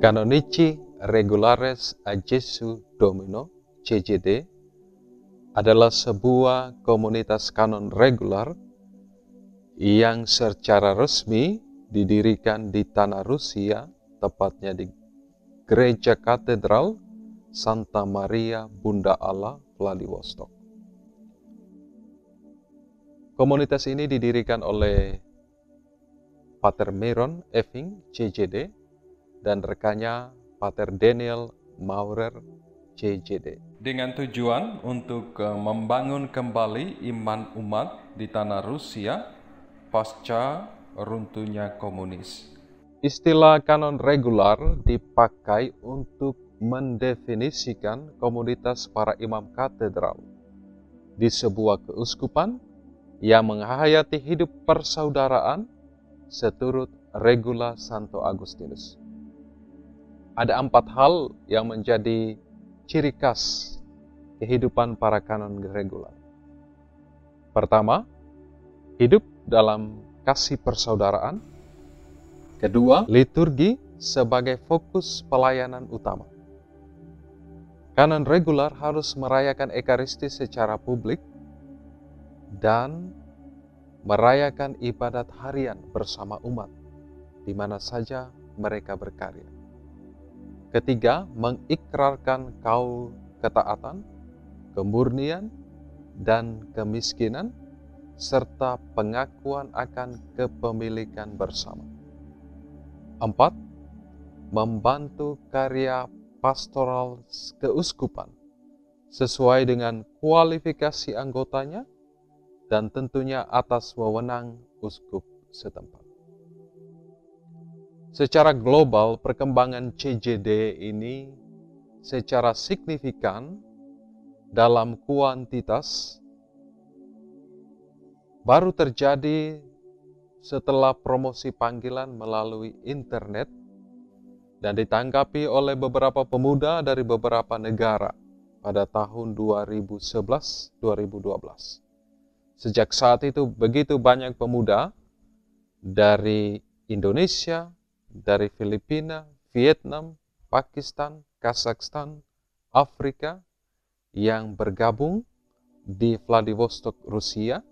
Canonici Regulares a Jesu Domino (CJD) adalah sebuah komunitas kanon regular yang secara resmi didirikan di tanah Rusia, tepatnya di Gereja Katedral Santa Maria Bunda Allah, Vladivostok. Komunitas ini didirikan oleh Pater Myron Eving, CJD, dan rekannya Pater Daniel Maurer, CJD. Dengan tujuan untuk membangun kembali iman umat di tanah Rusia pasca runtuhnya komunis. Istilah kanon regular dipakai untuk mendefinisikan komunitas para imam katedral di sebuah keuskupan yang menghayati hidup persaudaraan seturut regula Santo Agustinus. Ada 4 hal yang menjadi ciri khas kehidupan para kanon regular. Pertama, hidup dalam kasih persaudaraan. Kedua, liturgi sebagai fokus pelayanan utama. Kanon regular harus merayakan Ekaristi secara publik dan merayakan ibadat harian bersama umat di mana saja mereka berkarya. Ketiga, mengikrarkan kaul ketaatan, kemurnian, dan kemiskinan, serta pengakuan akan kepemilikan bersama. 4. Membantu karya pastoral keuskupan sesuai dengan kualifikasi anggotanya dan tentunya atas wewenang uskup setempat. Secara global, perkembangan CJD ini secara signifikan dalam kuantitas baru terjadi setelah promosi panggilan melalui internet dan ditanggapi oleh beberapa pemuda dari beberapa negara pada tahun 2011-2012. Sejak saat itu, begitu banyak pemuda dari Indonesia, dari Filipina, Vietnam, Pakistan, Kazakhstan, Afrika yang bergabung di Vladivostok, Rusia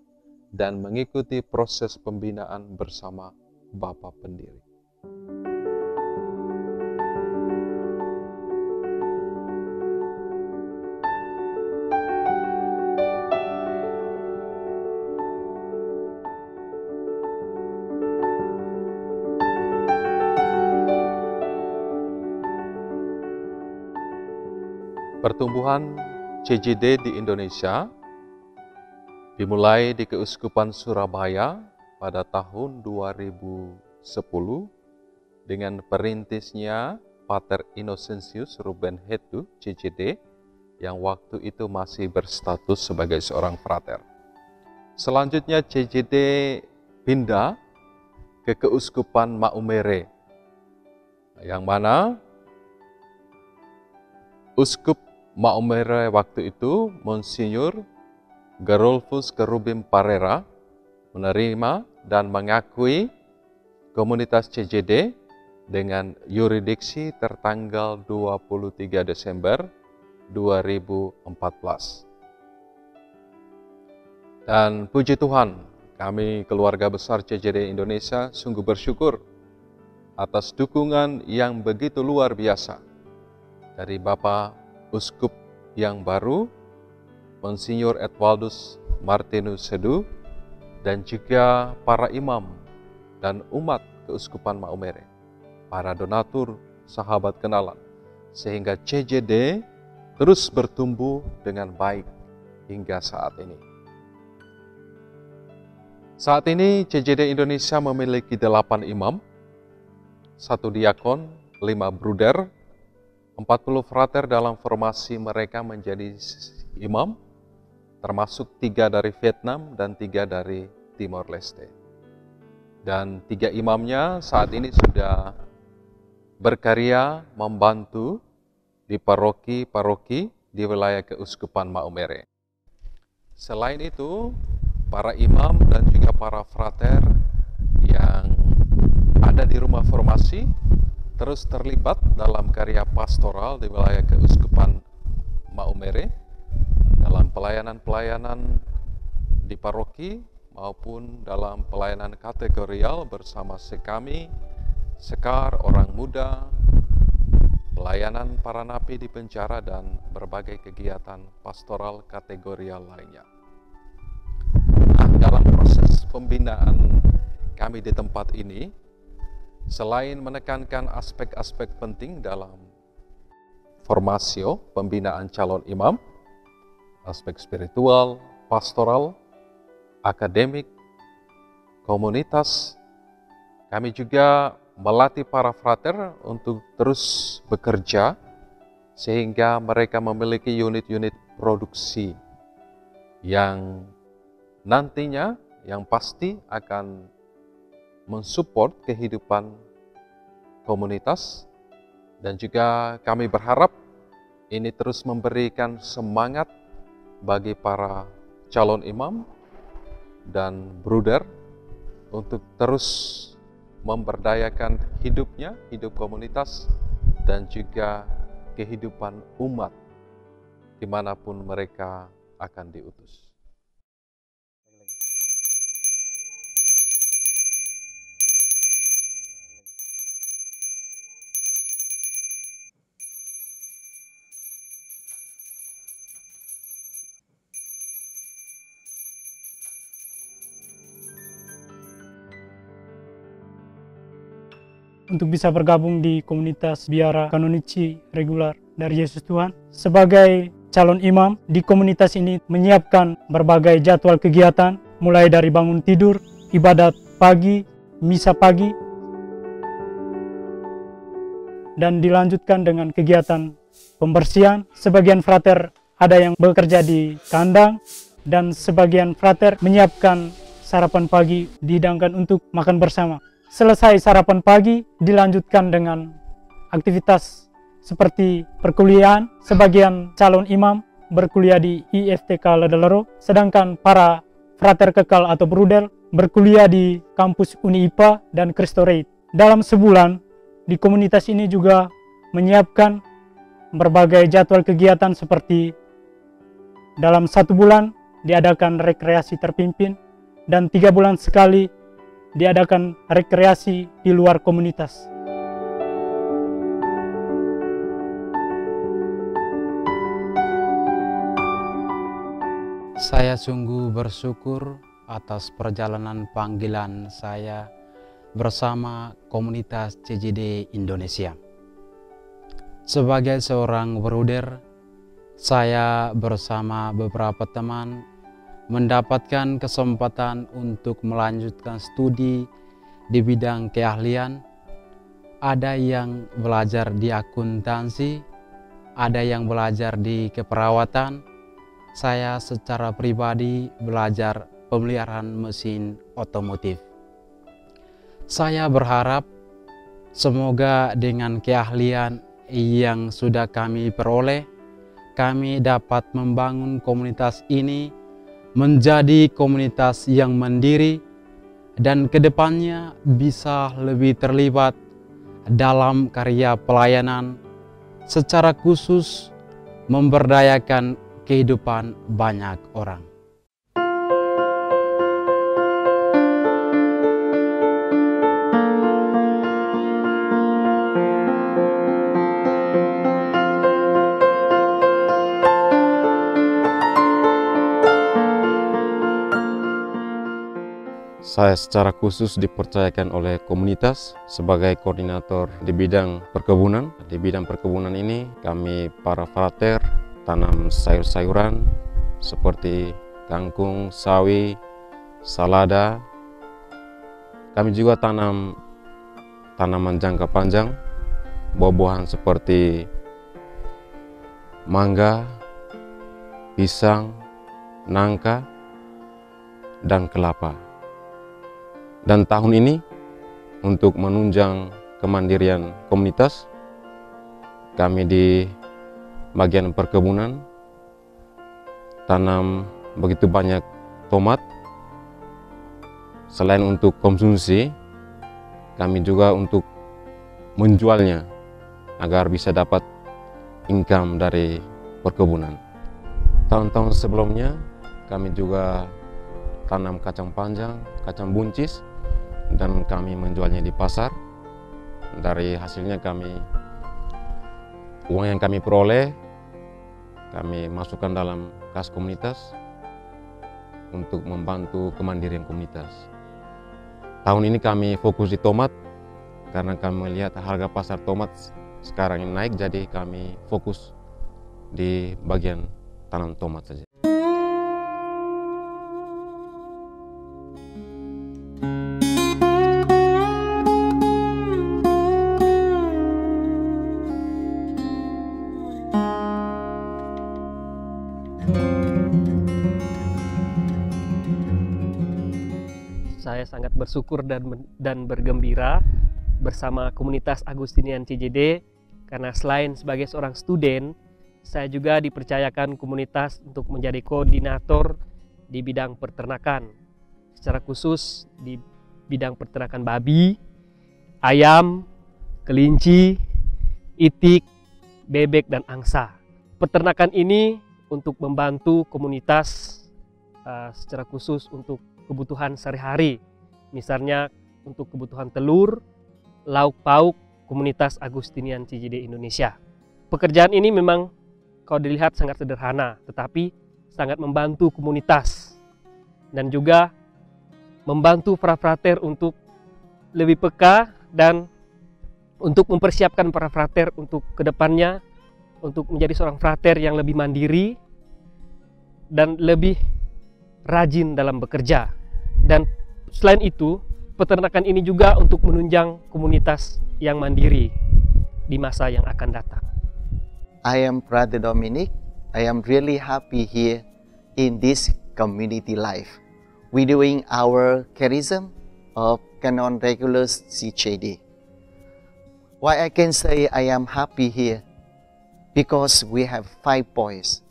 dan mengikuti proses pembinaan bersama Bapak Pendiri. Pertumbuhan CJD di Indonesia dimulai di Keuskupan Surabaya pada tahun 2010 dengan perintisnya Pater Innocentius Ruben Hetu, CJD, yang waktu itu masih berstatus sebagai seorang frater. Selanjutnya CJD pindah ke Keuskupan Maumere, yang mana Uskup Maumere waktu itu, Monsinyur Gerulfus Cherubim Parera, menerima dan mengakui komunitas CJD dengan yurisdiksi tertanggal 23 Desember 2014. Dan puji Tuhan, kami keluarga besar CJD Indonesia sungguh bersyukur atas dukungan yang begitu luar biasa dari Bapak Uskup yang baru, Monsinyur Edwaldus Martinus Sedu, dan juga para imam dan umat Keuskupan Maumere, para donatur, sahabat kenalan, sehingga CJD terus bertumbuh dengan baik hingga saat ini. Saat ini CJD Indonesia memiliki 8 imam, 1 diakon, 5 bruder, 40 frater dalam formasi mereka menjadi imam, termasuk 3 dari Vietnam dan 3 dari Timor Leste. dan 3 imamnya saat ini sudah berkarya membantu di paroki-paroki di wilayah Keuskupan Maumere. Selain itu, para imam dan juga para frater yang ada di rumah formasi terus terlibat dalam karya pastoral di wilayah Keuskupan Maumere dalam pelayanan-pelayanan di paroki maupun dalam pelayanan kategorial bersama sekami, sekar, orang muda, pelayanan para napi di penjara, dan berbagai kegiatan pastoral kategorial lainnya. Nah, dalam proses pembinaan kami di tempat ini, selain menekankan aspek-aspek penting dalam formasio pembinaan calon imam, aspek spiritual, pastoral, akademik, komunitas, kami juga melatih para frater untuk terus bekerja sehingga mereka memiliki unit-unit produksi yang nantinya yang pasti akan mensupport kehidupan komunitas, dan juga kami berharap ini terus memberikan semangat bagi para calon imam dan bruder untuk terus memberdayakan hidupnya, hidup komunitas, dan juga kehidupan umat dimanapun mereka akan diutus. Untuk bisa bergabung di komunitas biara kanonici regular dari Yesus Tuhan. Sebagai calon imam di komunitas ini menyiapkan berbagai jadwal kegiatan, mulai dari bangun tidur, ibadat pagi, misa pagi, dan dilanjutkan dengan kegiatan pembersihan. Sebagian frater ada yang bekerja di kandang, dan sebagian frater menyiapkan sarapan pagi dihidangkan untuk makan bersama. Selesai sarapan pagi, dilanjutkan dengan aktivitas seperti perkuliahan. Sebagian calon imam berkuliah di IFTK Ladalaro, sedangkan para frater kekal atau bruder berkuliah di kampus Uni IPA dan Cristo Rei. Dalam sebulan, di komunitas ini juga menyiapkan berbagai jadwal kegiatan seperti dalam 1 bulan diadakan rekreasi terpimpin, dan 3 bulan sekali diadakan rekreasi di luar komunitas. Saya sungguh bersyukur atas perjalanan panggilan saya bersama komunitas CJD Indonesia. Sebagai seorang bruder, saya bersama beberapa teman mendapatkan kesempatan untuk melanjutkan studi di bidang keahlian. Ada yang belajar di akuntansi, ada yang belajar di keperawatan. Saya secara pribadi belajar pemeliharaan mesin otomotif. Saya berharap semoga dengan keahlian yang sudah kami peroleh, kami dapat membangun komunitas ini menjadi komunitas yang mandiri, dan kedepannya bisa lebih terlibat dalam karya pelayanan, secara khusus memberdayakan kehidupan banyak orang. Saya secara khusus dipercayakan oleh komunitas sebagai koordinator di bidang perkebunan. Di bidang perkebunan ini kami para frater tanam sayur-sayuran seperti kangkung, sawi, salada. Kami juga tanam tanaman jangka panjang, buah-buahan seperti mangga, pisang, nangka, dan kelapa. Dan tahun ini untuk menunjang kemandirian komunitas, kami di bagian perkebunan tanam begitu banyak tomat. Selain untuk konsumsi, kami juga untuk menjualnya agar bisa dapat income dari perkebunan. Tahun-tahun sebelumnya kami juga tanam kacang panjang, kacang buncis, dan kami menjualnya di pasar. Dari hasilnya uang yang kami peroleh, kami masukkan dalam kas komunitas untuk membantu kemandirian komunitas. Tahun ini kami fokus di tomat karena kami melihat harga pasar tomat sekarang ini naik, jadi kami fokus di bagian tanam tomat saja. Saya sangat bersyukur dan bergembira bersama komunitas Agustinian CJD karena selain sebagai seorang student, saya juga dipercayakan komunitas untuk menjadi koordinator di bidang peternakan, secara khusus di bidang peternakan babi, ayam, kelinci, itik, bebek, dan angsa. Peternakan ini untuk membantu komunitas secara khusus untuk kebutuhan sehari-hari, misalnya untuk kebutuhan telur, lauk pauk komunitas Agustinian CJD Indonesia. Pekerjaan ini memang kalau dilihat sangat sederhana, tetapi sangat membantu komunitas dan juga membantu para frater untuk lebih peka dan untuk mempersiapkan para frater untuk kedepannya untuk menjadi seorang frater yang lebih mandiri dan lebih rajin dalam bekerja. Dan selain itu, peternakan ini juga untuk menunjang komunitas yang mandiri di masa yang akan datang. I am Brother Dominic. I am really happy here in this community life. We doing our charism of Canon Regulus CJD. Why I can say I am happy here? Because we have 5 boys.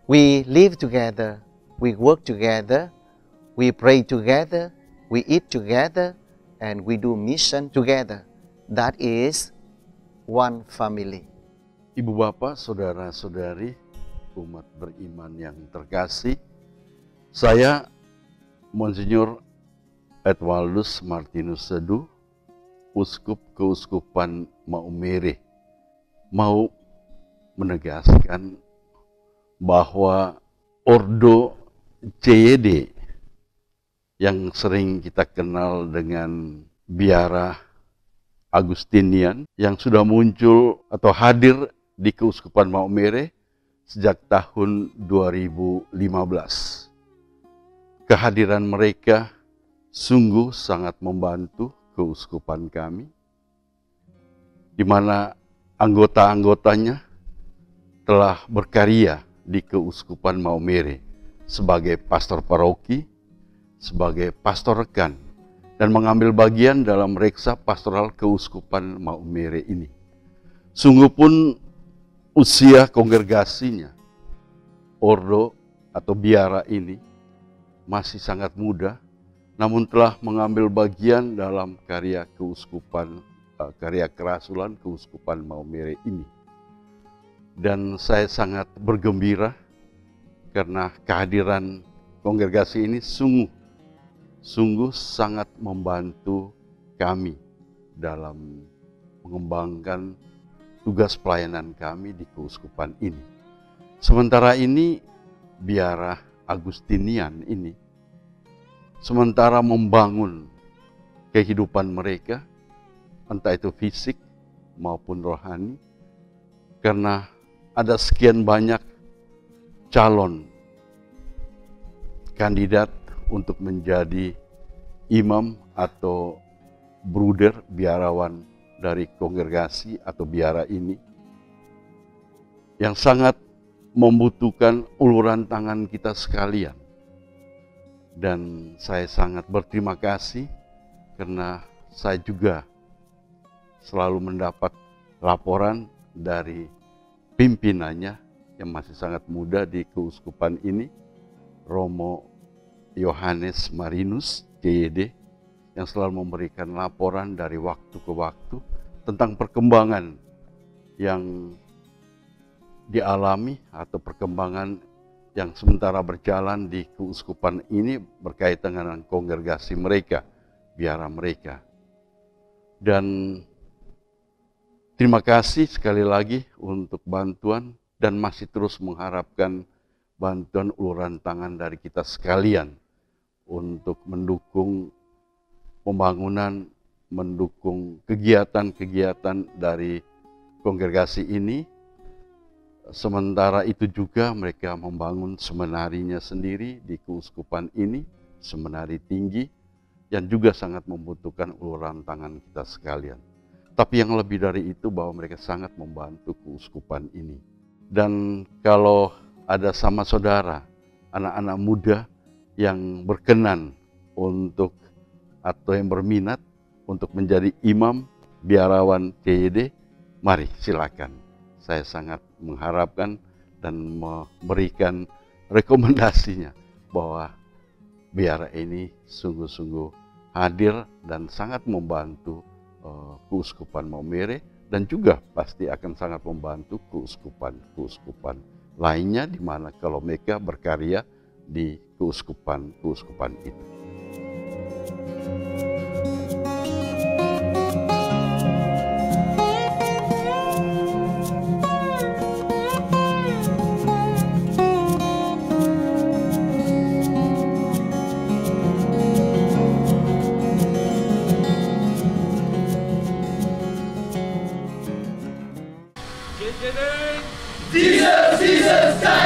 We live together, we work together, we pray together, we eat together, and we do mission together. That is one family. Ibu bapak, saudara-saudari, umat beriman yang terkasih, saya Monsinyur Edwaldus Martinus Seduh, Uskup Keuskupan Maumere, mau menegaskan bahwa Ordo CJD yang sering kita kenal dengan Biara Agustinian yang sudah muncul atau hadir di Keuskupan Maumere sejak tahun 2015. Kehadiran mereka sungguh sangat membantu keuskupan kami, di mana anggota-anggotanya telah berkarya di Keuskupan Maumere sebagai pastor paroki, sebagai pastor rekan, dan mengambil bagian dalam reksa pastoral Keuskupan Maumere ini. Sungguh pun usia kongregasinya, ordo atau biara ini, masih sangat muda, namun telah mengambil bagian dalam karya keuskupan, karya kerasulan Keuskupan Maumere ini. Dan saya sangat bergembira karena kehadiran kongregasi ini sungguh sangat membantu kami dalam mengembangkan tugas pelayanan kami di keuskupan ini. Sementara ini, Biara Agustinian ini sementara membangun kehidupan mereka, entah itu fisik maupun rohani, karena ada sekian banyak calon kandidat untuk menjadi imam atau bruder biarawan dari kongregasi atau biara ini, yang sangat membutuhkan uluran tangan kita sekalian Dan saya sangat berterima kasih karena saya juga selalu mendapat laporan dari pimpinannya yang masih sangat muda di keuskupan ini, Romo Yohanes Marinus, JYD, yang selalu memberikan laporan dari waktu ke waktu tentang perkembangan yang dialami atau perkembangan yang sementara berjalan di keuskupan ini berkaitan dengan kongregasi mereka, biara mereka. Dan terima kasih sekali lagi untuk bantuan dan masih terus mengharapkan bantuan uluran tangan dari kita sekalian untuk mendukung pembangunan, mendukung kegiatan-kegiatan dari kongregasi ini. Sementara itu juga mereka membangun seminarinya sendiri di keuskupan ini, seminari tinggi, yang juga sangat membutuhkan uluran tangan kita sekalian. Tapi yang lebih dari itu bahwa mereka sangat membantu keuskupan ini. Dan kalau ada sama saudara, anak-anak muda yang berkenan untuk atau yang berminat untuk menjadi imam biarawan JYD, mari silakan. Saya sangat mengharapkan dan memberikan rekomendasinya bahwa biara ini sungguh-sungguh hadir dan sangat membantu keuskupan Maumere dan juga pasti akan sangat membantu keuskupan lainnya di mana kalau mereka berkarya di keuskupan itu. Jesus, Jesus,